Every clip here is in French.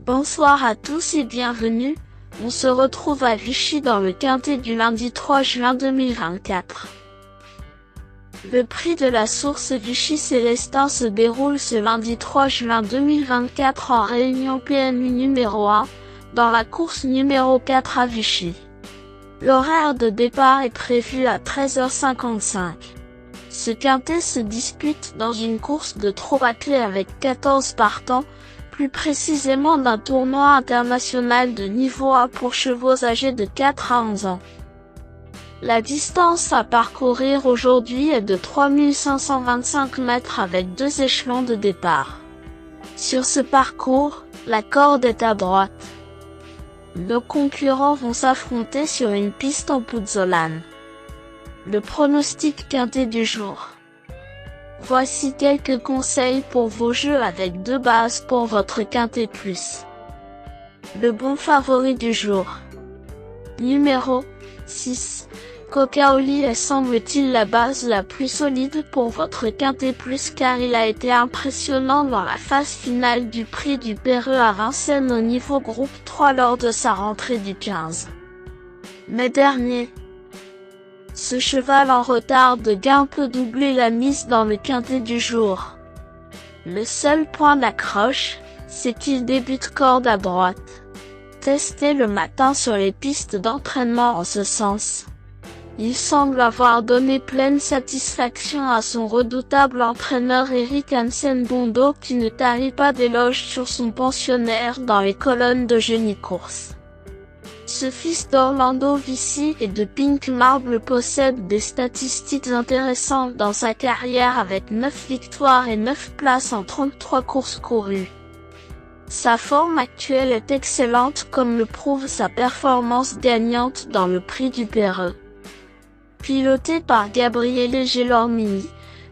Bonsoir à tous et bienvenue, on se retrouve à Vichy dans le quintet du lundi 3 juin 2024. Le prix de la source Vichy Célestin se déroule ce lundi 3 juin 2024 en réunion PMU numéro 1, dans la course numéro 4 à Vichy. L'horaire de départ est prévu à 13h55. Ce quintet se dispute dans une course de 3 clés avec 14 partants, plus précisément d'un tournoi international de niveau A pour chevaux âgés de 4 à 11 ans. La distance à parcourir aujourd'hui est de 3525 mètres avec 2 échelons de départ. Sur ce parcours, la corde est à droite. Nos concurrents vont s'affronter sur une piste en pouzzolane. Le pronostic quintet du jour. Voici quelques conseils pour vos jeux avec 2 bases pour votre quintet plus. Le bon favori du jour. Numéro 6. Coca-Oli est semble-t-il la base la plus solide pour votre quintet plus car il a été impressionnant dans la phase finale du prix du Perreux à Vincennes au niveau groupe 3 lors de sa rentrée du 15 mai dernier. Ce cheval en retard de gain peut doubler la mise dans le quintet du jour. Le seul point d'accroche, c'est qu'il débute corde à droite. Testé le matin sur les pistes d'entraînement en ce sens. Il semble avoir donné pleine satisfaction à son redoutable entraîneur Eric Hansen-Bondo qui ne tarit pas d'éloges sur son pensionnaire dans les colonnes de Génie Course. Ce fils d'Orlando Vici et de Pink Marble possède des statistiques intéressantes dans sa carrière avec 9 victoires et 9 places en 33 courses courues. Sa forme actuelle est excellente comme le prouve sa performance gagnante dans le prix du Perreux. Piloté par Gabriele Gelormini,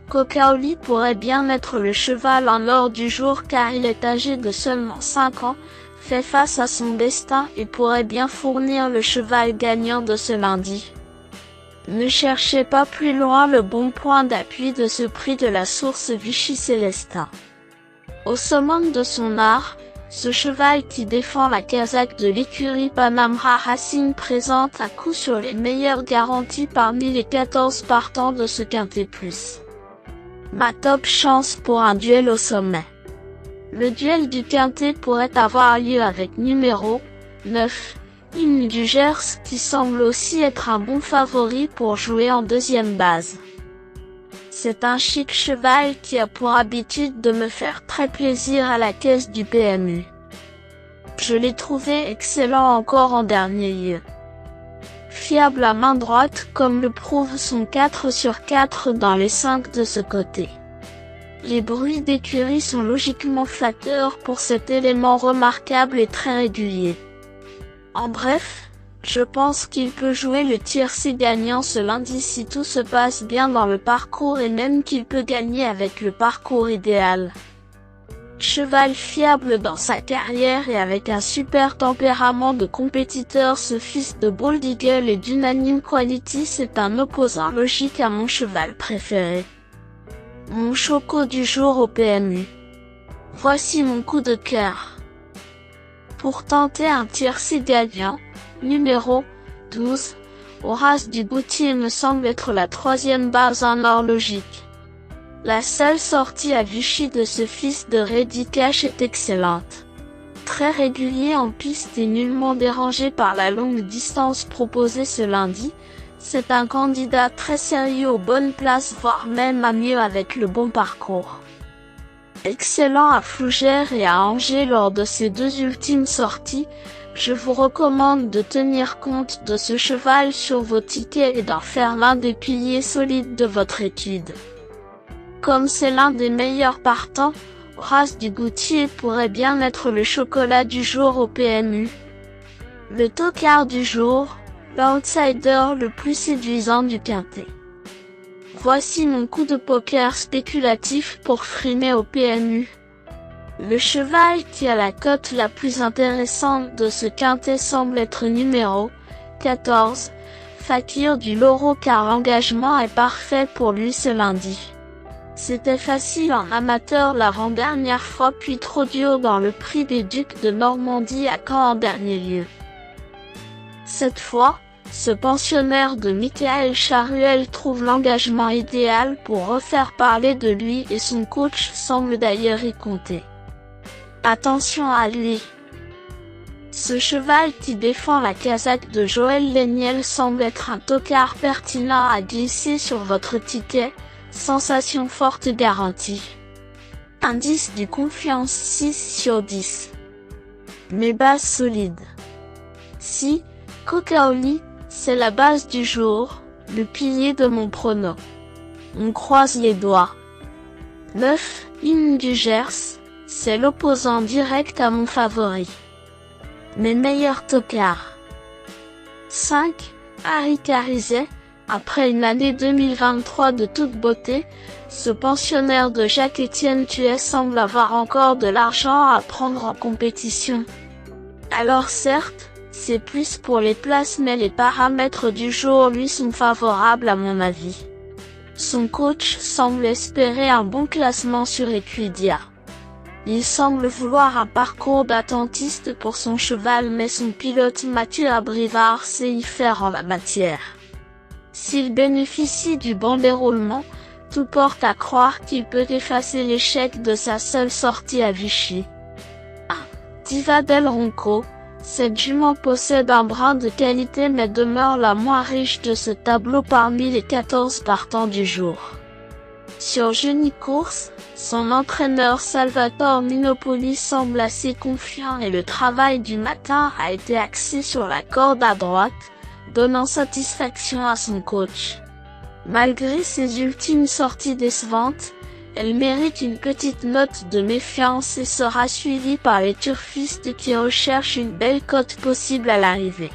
Coca-Oli pourrait bien être le cheval en or du jour car il est âgé de seulement 5 ans, fait face à son destin et pourrait bien fournir le cheval gagnant de ce lundi. Ne cherchez pas plus loin le bon point d'appui de ce prix de la source Vichy Célestin. Au summum de son art, ce cheval qui défend la casaque de l'écurie Panamera Racing présente à coup sur les meilleures garanties parmi les 14 partants de ce quintet plus. Ma top chance pour un duel au sommet. Le duel du quintet pourrait avoir lieu avec numéro 9, Hymne du Gers qui semble aussi être un bon favori pour jouer en deuxième base. C'est un chic cheval qui a pour habitude de me faire très plaisir à la caisse du PMU. Je l'ai trouvé excellent encore en dernier lieu. Fiable à main droite comme le prouve son 4 sur 4 dans les 5 de ce côté. Les bruits d'écurie sont logiquement flatteurs pour cet élément remarquable et très régulier. En bref, je pense qu'il peut jouer le tiercé gagnant ce lundi si tout se passe bien dans le parcours et même qu'il peut gagner avec le parcours idéal. Cheval fiable dans sa carrière et avec un super tempérament de compétiteur, ce fils de Bold Eagle et d'Unanime Quality c'est un opposant logique à mon cheval préféré. Mon choco du jour au PMU. Voici mon coup de cœur. Pour tenter un tiercé gagnant, numéro 12, Horace du Goutier me semble être la 3e base en or logique. La seule sortie à Vichy de ce fils de Reddy Cash est excellente. Très régulier en piste et nullement dérangé par la longue distance proposée ce lundi, c'est un candidat très sérieux aux bonnes places voire même à mieux avec le bon parcours. Excellent à Fougères et à Angers lors de ces 2 ultimes sorties, je vous recommande de tenir compte de ce cheval sur vos tickets et d'en faire l'un des piliers solides de votre étude. Comme c'est l'un des meilleurs partants, Horace du Goutier pourrait bien être le chocolat du jour au PMU. Le tocard du jour, l'outsider le plus séduisant du quintet. Voici mon coup de poker spéculatif pour frimer au PMU. Le cheval qui a la cote la plus intéressante de ce quintet semble être numéro 14, Fakir du Loro car l'engagement est parfait pour lui ce lundi. C'était facile en amateur l'avant-dernière fois puis trop dur dans le prix des Ducs de Normandie à Caen en dernier lieu. Cette fois, ce pensionnaire de Michael Charuel trouve l'engagement idéal pour refaire parler de lui et son coach semble d'ailleurs y compter. Attention à lui. Ce cheval qui défend la casaque de Joël Léniel semble être un tocard pertinent à glisser sur votre ticket, sensation forte garantie. Indice du confiance 6 sur 10. Mes bases solides. Si, Cocaoli, c'est la base du jour, le pilier de mon prono. On croise les doigts. 9, Hymne du Gers, c'est l'opposant direct à mon favori. Mes meilleurs tocards. 5, Harry Carizet, après une année 2023 de toute beauté, ce pensionnaire de Jacques-Étienne Tuet semble avoir encore de l'argent à prendre en compétition. Alors certes, c'est plus pour les places mais les paramètres du jour lui sont favorables à mon avis. Son coach semble espérer un bon classement sur Equidia. Il semble vouloir un parcours d'attentiste pour son cheval mais son pilote Mathieu Abrivard sait y faire en la matière. S'il bénéficie du bon déroulement, tout porte à croire qu'il peut effacer l'échec de sa seule sortie à Vichy. 1. Diva del Ronco. Cette jument possède un brin de qualité mais demeure la moins riche de ce tableau parmi les 14 partants du jour. Sur Junicourse, son entraîneur Salvatore Minopoli semble assez confiant et le travail du matin a été axé sur la corde à droite, donnant satisfaction à son coach. Malgré ses ultimes sorties décevantes, elle mérite une petite note de méfiance et sera suivie par les turfistes qui recherchent une belle cote possible à l'arrivée.